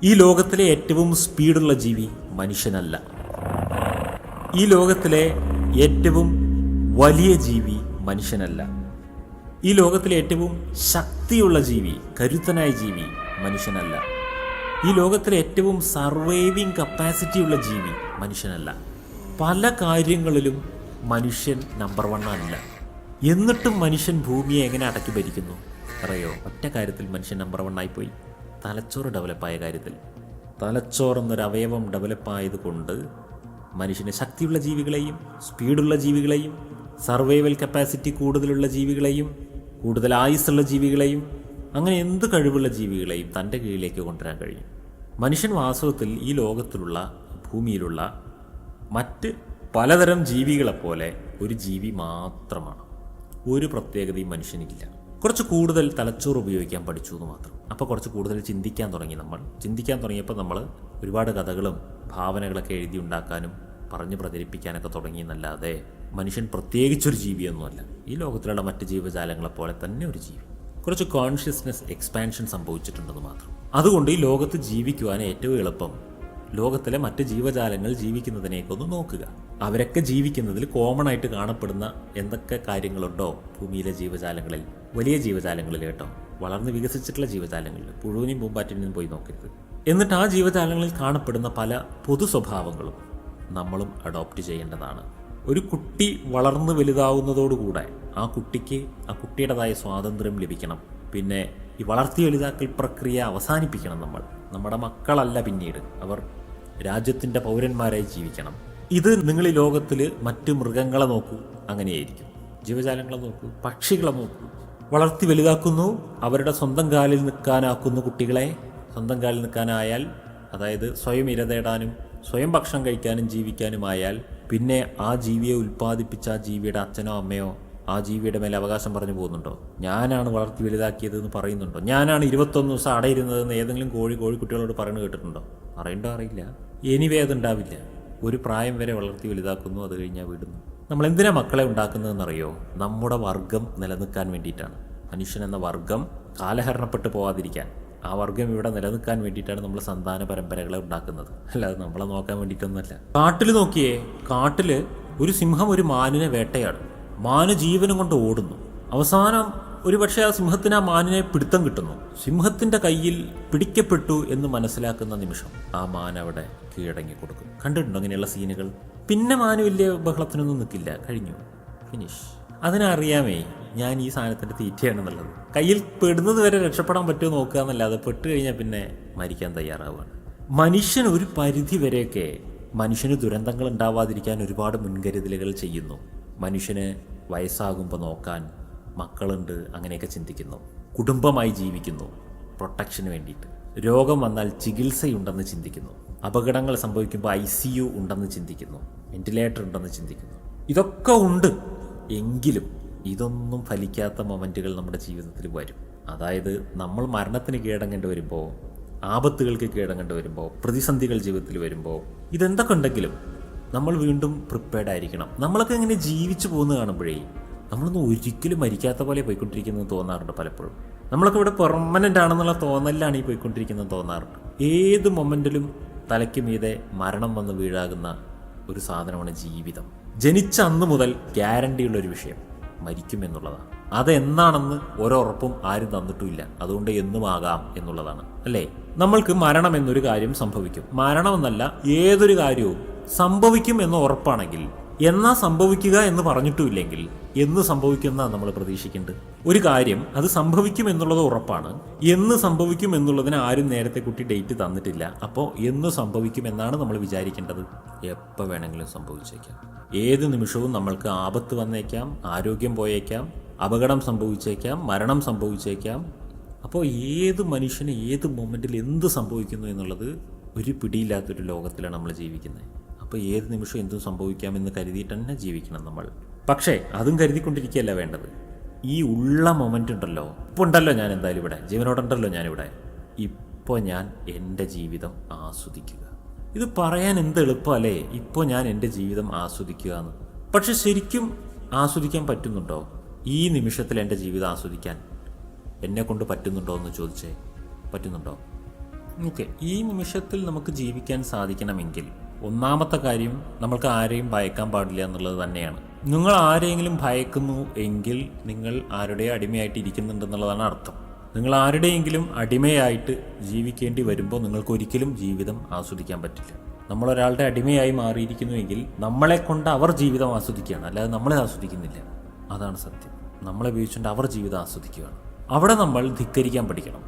ഈ ലോകത്തിലെ ഏറ്റവും സ്പീഡുള്ള ജീവി മനുഷ്യനല്ല. ഈ ലോകത്തിലെ ഏറ്റവും വലിയ ജീവി മനുഷ്യനല്ല. ഈ ലോകത്തിലെ ഏറ്റവും ശക്തിയുള്ള ജീവി, കരുത്തനായ ജീവി മനുഷ്യനല്ല. ഈ ലോകത്തിലെ ഏറ്റവും സർവൈവിങ് കപ്പാസിറ്റിയുള്ള ജീവി മനുഷ്യനല്ല. പല കാര്യങ്ങളിലും മനുഷ്യൻ നമ്പർ 1 അല്ല. എന്നിട്ടും മനുഷ്യൻ ഭൂമിയെ എങ്ങനെ അടക്കി ഭരിക്കുന്നു അറിയോ? ഒറ്റ കാര്യത്തിൽ മനുഷ്യൻ നമ്പർ 1 ആയിപ്പോയി. തലച്ചോറ് ഡെവലപ്പായ കാര്യത്തിൽ. തലച്ചോറെന്നൊരു അവയവം ഡെവലപ്പായത് കൊണ്ട് മനുഷ്യന് ശക്തിയുള്ള ജീവികളെയും സ്പീഡുള്ള ജീവികളെയും സർവൈവൽ കപ്പാസിറ്റി കൂടുതലുള്ള ജീവികളെയും കൂടുതൽ ആയുസ്സുള്ള ജീവികളെയും അങ്ങനെ എന്ത് കഴിവുള്ള ജീവികളെയും തൻ്റെ കീഴിലേക്ക് കൊണ്ടുവരാൻ കഴിയും. മനുഷ്യൻ വാസ്തവത്തിൽ ഈ ലോകത്തിലുള്ള ഭൂമിയിലുള്ള മറ്റ് പലതരം ജീവികളെപ്പോലെ ഒരു ജീവി മാത്രമാണ്. ഒരു പ്രത്യേകതയും മനുഷ്യനില്ല. കുറച്ച് കൂടുതൽ തലച്ചോറ് ഉപയോഗിക്കാൻ പഠിച്ചു എന്ന് മാത്രം. അപ്പോൾ കുറച്ച് കൂടുതൽ ചിന്തിക്കാൻ തുടങ്ങി. ചിന്തിക്കാൻ തുടങ്ങിയപ്പോൾ നമ്മൾ ഒരുപാട് കഥകളും ഭാവനകളൊക്കെ എഴുതി ഉണ്ടാക്കാനും പറഞ്ഞ് പ്രചരിപ്പിക്കാനൊക്കെ തുടങ്ങിയെന്നല്ലാതെ മനുഷ്യൻ പ്രത്യേകിച്ചൊരു ജീവിയൊന്നുമല്ല. ഈ ലോകത്തിലുള്ള മറ്റ് ജീവജാലങ്ങളെപ്പോലെ തന്നെ ഒരു ജീവി. കുറച്ച് കോൺഷ്യസ്നെസ് എക്സ്പാൻഷൻ സംഭവിച്ചിട്ടുണ്ടെന്ന് മാത്രം. അതുകൊണ്ട് ഈ ലോകത്ത് ജീവിക്കുവാൻ ഏറ്റവും എളുപ്പം ലോകത്തിലെ മറ്റ് ജീവജാലങ്ങൾ ജീവിക്കുന്നതിനേക്കൊന്ന് നോക്കുക. അവരൊക്കെ ജീവിക്കുന്നതിൽ കോമൺ ആയിട്ട് കാണപ്പെടുന്ന എന്തൊക്കെ കാര്യങ്ങളുണ്ടോ ഭൂമിയിലെ ജീവജാലങ്ങളിൽ, വലിയ ജീവജാലങ്ങളിൽ കേട്ടോ, വളർന്ന് വികസിച്ചിട്ടുള്ള ജീവജാലങ്ങളിൽ, പുഴുവിനും പൂമ്പാറ്റിനും പോയി നോക്കരുത്. എന്നിട്ട് ആ ജീവജാലങ്ങളിൽ കാണപ്പെടുന്ന പല പൊതു സ്വഭാവങ്ങളും നമ്മളും അഡോപ്റ്റ് ചെയ്യേണ്ടതാണ്. ഒരു കുട്ടി വളർന്ന് വലുതാവുന്നതോടുകൂടെ ആ കുട്ടിക്ക് ആ കുട്ടിയുടേതായ സ്വാതന്ത്ര്യം ലഭിക്കണം. പിന്നെ ഈ വളർത്തി വലുതാക്കൽ പ്രക്രിയ അവസാനിപ്പിക്കണം. നമ്മുടെ മക്കളല്ല പിന്നീട്, അവർ രാജ്യത്തിൻ്റെ പൗരന്മാരായി ജീവിക്കണം. ഇത് നിങ്ങൾ ഈ ലോകത്തിൽ മറ്റ് മൃഗങ്ങളെ നോക്കൂ, അങ്ങനെയായിരിക്കും. ജീവജാലങ്ങളെ നോക്കൂ, പക്ഷികളെ നോക്കൂ. വളർത്തി വലുതാക്കുന്നു, അവരുടെ സ്വന്തം കാലിൽ നിൽക്കാനാക്കുന്നു കുട്ടികളെ. സ്വന്തം കാലിൽ നിൽക്കാനായാൽ, അതായത് സ്വയം ഇര തേടാനും സ്വയം ഭക്ഷണം കഴിക്കാനും ജീവിക്കാനുമായാൽ, പിന്നെ ആ ജീവിയെ ഉൽപ്പാദിപ്പിച്ച ആ ജീവിയുടെ അച്ഛനോ അമ്മയോ ആ ജീവിയുടെ മേലെ അവകാശം പറഞ്ഞു പോകുന്നുണ്ടോ? ഞാനാണ് വളർത്തി വലുതാക്കിയത് എന്ന് പറയുന്നുണ്ടോ? ഞാനാണ് 21 ദിവസം അടയിരുന്നതെന്ന് ഏതെങ്കിലും കോഴിക്കുട്ടികളോട് പറയുന്നത് കേട്ടിട്ടുണ്ടോ? അറിയില്ല. എനിവേ അതുണ്ടാവില്ല. ഒരു പ്രായം വരെ വളർത്തി വലുതാക്കുന്നു, അത് കഴിഞ്ഞാൽ വിടുന്നു. നമ്മൾ എന്തിനാ മക്കളെ ഉണ്ടാക്കുന്നതെന്നറിയോ? നമ്മുടെ വർഗം നിലനിൽക്കാൻ വേണ്ടിയിട്ടാണ്. മനുഷ്യൻ എന്ന വർഗം കാലഹരണപ്പെട്ട് പോകാതിരിക്കാൻ, ആ വർഗം ഇവിടെ നിലനിൽക്കാൻ വേണ്ടിയിട്ടാണ് നമ്മൾ സന്താന പരമ്പരകളെ ഉണ്ടാക്കുന്നത്, അല്ലാതെ നമ്മളെ നോക്കാൻ വേണ്ടിയിട്ടൊന്നുമല്ല. കാട്ടിൽ നോക്കിയേ, കാട്ടിൽ ഒരു സിംഹം ഒരു മാനിനെ വേട്ടയാടും. മാന് ജീവനും കൊണ്ട് ഓടുന്നു. അവസാനം ഒരുപക്ഷെ ആ സിംഹത്തിന് ആ മാനിനെ പിടുത്തം കിട്ടുന്നു. സിംഹത്തിൻ്റെ കയ്യിൽ പിടിക്കപ്പെട്ടു എന്ന് മനസ്സിലാക്കുന്ന നിമിഷം ആ മാൻ അവിടെ കീഴടങ്ങി കൊടുക്കും. കണ്ടിട്ടുണ്ടോ അങ്ങനെയുള്ള സീനുകൾ? പിന്നെ മാന് വലിയ ബഹളത്തിനൊന്നും നിൽക്കില്ല, കഴിഞ്ഞു, ഫിനിഷ്. അതിനറിയാമേ ഞാൻ ഈ സാധനത്തിൻ്റെ തീറ്റയാണെന്നുള്ളത്. കയ്യിൽ പെടുന്നത് വരെ രക്ഷപ്പെടാൻ പറ്റുമോ നോക്കുക എന്നല്ലാതെ പെട്ട് കഴിഞ്ഞാൽ പിന്നെ മരിക്കാൻ തയ്യാറാവുകയാണ്. മനുഷ്യൻ ഒരു പരിധി വരെയൊക്കെ മനുഷ്യന് ദുരന്തങ്ങൾ ഉണ്ടാവാതിരിക്കാൻ ഒരുപാട് മുൻകരുതലുകൾ ചെയ്യുന്നു. മനുഷ്യന് വയസ്സാകുമ്പോൾ നോക്കാൻ മക്കളുണ്ട്, അങ്ങനെയൊക്കെ ചിന്തിക്കുന്നു. കുടുംബമായി ജീവിക്കുന്നു പ്രൊട്ടക്ഷന് വേണ്ടിയിട്ട്. രോഗം വന്നാൽ ചികിത്സയുണ്ടെന്ന് ചിന്തിക്കുന്നു. അപകടങ്ങൾ സംഭവിക്കുമ്പോൾ ICU ഉണ്ടെന്ന് ചിന്തിക്കുന്നു. വെന്റിലേറ്റർ ഉണ്ടെന്ന് ചിന്തിക്കുന്നു. ഇതൊക്കെ ഉണ്ട്. എങ്കിലും ഇതൊന്നും ഫലിക്കാത്ത മൊമെൻറ്റുകൾ നമ്മുടെ ജീവിതത്തിൽ വരും. അതായത് നമ്മൾ മരണത്തിന് കീഴടങ്ങേണ്ടി വരുമ്പോൾ, ആപത്തുകൾക്ക് കീഴടങ്ങേണ്ടി വരുമ്പോൾ, പ്രതിസന്ധികൾ ജീവിതത്തിൽ വരുമ്പോൾ, ഇതെന്തൊക്കെ ഉണ്ടെങ്കിലും നമ്മൾ വീണ്ടും പ്രിപ്പയർഡ് ആയിരിക്കണം. നമ്മളൊക്കെ ഇങ്ങനെ ജീവിച്ചു പോകുന്നത് കാണുമ്പോഴേ നമ്മളൊന്നും ഒരിക്കലും മരിക്കാത്ത പോലെ പോയിക്കൊണ്ടിരിക്കുന്നത് തോന്നാറുണ്ട് പലപ്പോഴും. നമ്മളൊക്കെ ഇവിടെ പെർമനൻ്റ് ആണെന്നുള്ള തോന്നലാണ് ഈ പോയിക്കൊണ്ടിരിക്കുന്നത് തോന്നാറുണ്ട്. ഏത് മൊമെൻറ്റിലും തലയ്ക്ക് മീതെ മരണം വന്ന് വീഴാകുന്ന ഒരു സാധനമാണ് ജീവിതം. ജനിച്ച അന്ന് മുതൽ ഗ്യാരണ്ടിയുള്ളൊരു വിഷയം മരിക്കുമെന്നുള്ളതാണ്. അതെന്നാണെന്ന് ഒരൊറപ്പും ആരും തന്നിട്ടുമില്ല. അതുകൊണ്ട് എന്നും ആകാം എന്നുള്ളതാണ്, അല്ലേ? നമ്മൾക്ക് മരണം എന്നൊരു കാര്യം സംഭവിക്കും. മരണമെന്നല്ല, ഏതൊരു കാര്യവും സംഭവിക്കും എന്ന് ഉറപ്പാണെങ്കിൽ എന്നാ സംഭവിക്കുക എന്ന് പറഞ്ഞിട്ടുമില്ലെങ്കിൽ എന്ന് സംഭവിക്കുന്ന നമ്മൾ പ്രതീക്ഷിക്കേണ്ടത്. ഒരു കാര്യം അത് സംഭവിക്കും എന്നുള്ളത് ഉറപ്പാണ്. എന്ന് സംഭവിക്കും എന്നുള്ളതിന് ആരും നേരത്തെ കുട്ടി ഡേറ്റ് തന്നിട്ടില്ല. അപ്പോൾ എന്ന് സംഭവിക്കും എന്നാണ് നമ്മൾ വിചാരിക്കേണ്ടത്. എപ്പോൾ വേണമെങ്കിലും സംഭവിച്ചേക്കാം. ഏത് നിമിഷവും നമ്മൾക്ക് ആപത്ത് വന്നേക്കാം, ആരോഗ്യം പോയേക്കാം, അപകടം സംഭവിച്ചേക്കാം, മരണം സംഭവിച്ചേക്കാം. അപ്പോൾ ഏത് മനുഷ്യന് ഏത് മൊമെൻറ്റിൽ എന്ത് സംഭവിക്കുന്നു എന്നുള്ളത് ഒരു പിടിയില്ലാത്തൊരു ലോകത്തിലാണ് നമ്മൾ ജീവിക്കുന്നത്. അപ്പോൾ ഏത് നിമിഷം എന്തും സംഭവിക്കാമെന്ന് കരുതിയിട്ട് തന്നെ ജീവിക്കണം നമ്മൾ. പക്ഷേ അതും കരുതിക്കൊണ്ടിരിക്കുകയല്ല വേണ്ടത്. ഈ ഉള്ള മൊമെൻ്റ് ഉണ്ടല്ലോ, ഇപ്പോൾ ഉണ്ടല്ലോ, ഞാൻ എന്തായാലും ഇവിടെ ജീവനോടുണ്ടല്ലോ, ഞാനിവിടെ ഇപ്പോൾ ഞാൻ എൻ്റെ ജീവിതം ആസ്വദിക്കുക. ഇത് പറയാൻ എന്ത് എളുപ്പമല്ലേ, ഇപ്പോൾ ഞാൻ എൻ്റെ ജീവിതം ആസ്വദിക്കുക എന്ന്. പക്ഷെ ശരിക്കും ആസ്വദിക്കാൻ പറ്റുന്നുണ്ടോ? ഈ നിമിഷത്തിൽ എൻ്റെ ജീവിതം ആസ്വദിക്കാൻ എന്നെ കൊണ്ട് പറ്റുന്നുണ്ടോ എന്ന് ചോദിച്ചേ, പറ്റുന്നുണ്ടോ? ഓക്കെ, ഈ നിമിഷത്തിൽ നമുക്ക് ജീവിക്കാൻ സാധിക്കണമെങ്കിൽ ഒന്നാമത്തെ കാര്യം, നമ്മൾക്ക് ആരെയും ഭയക്കാൻ പാടില്ല എന്നുള്ളത് തന്നെയാണ്. നിങ്ങൾ ആരെയെങ്കിലും ഭയക്കുന്നു എങ്കിൽ നിങ്ങൾ ആരുടെ അടിമയായിട്ട് ഇരിക്കുന്നുണ്ടെന്നുള്ളതാണ് അർത്ഥം. നിങ്ങൾ ആരുടെയെങ്കിലും അടിമയായിട്ട് ജീവിക്കേണ്ടി വരുമ്പോൾ നിങ്ങൾക്ക് ഒരിക്കലും ജീവിതം ആസ്വദിക്കാൻ പറ്റില്ല. നമ്മളൊരാളുടെ അടിമയായി മാറിയിരിക്കുന്നുവെങ്കിൽ നമ്മളെ കൊണ്ട് അവർ ജീവിതം ആസ്വദിക്കുകയാണ്, അല്ലാതെ നമ്മളെ ആസ്വദിക്കുന്നില്ല. അതാണ് സത്യം. നമ്മളെ ഉപയോഗിച്ചുകൊണ്ട് അവർ ജീവിതം ആസ്വദിക്കുകയാണ്. അവിടെ നമ്മൾ ധിക്കരിക്കാൻ പഠിക്കണം.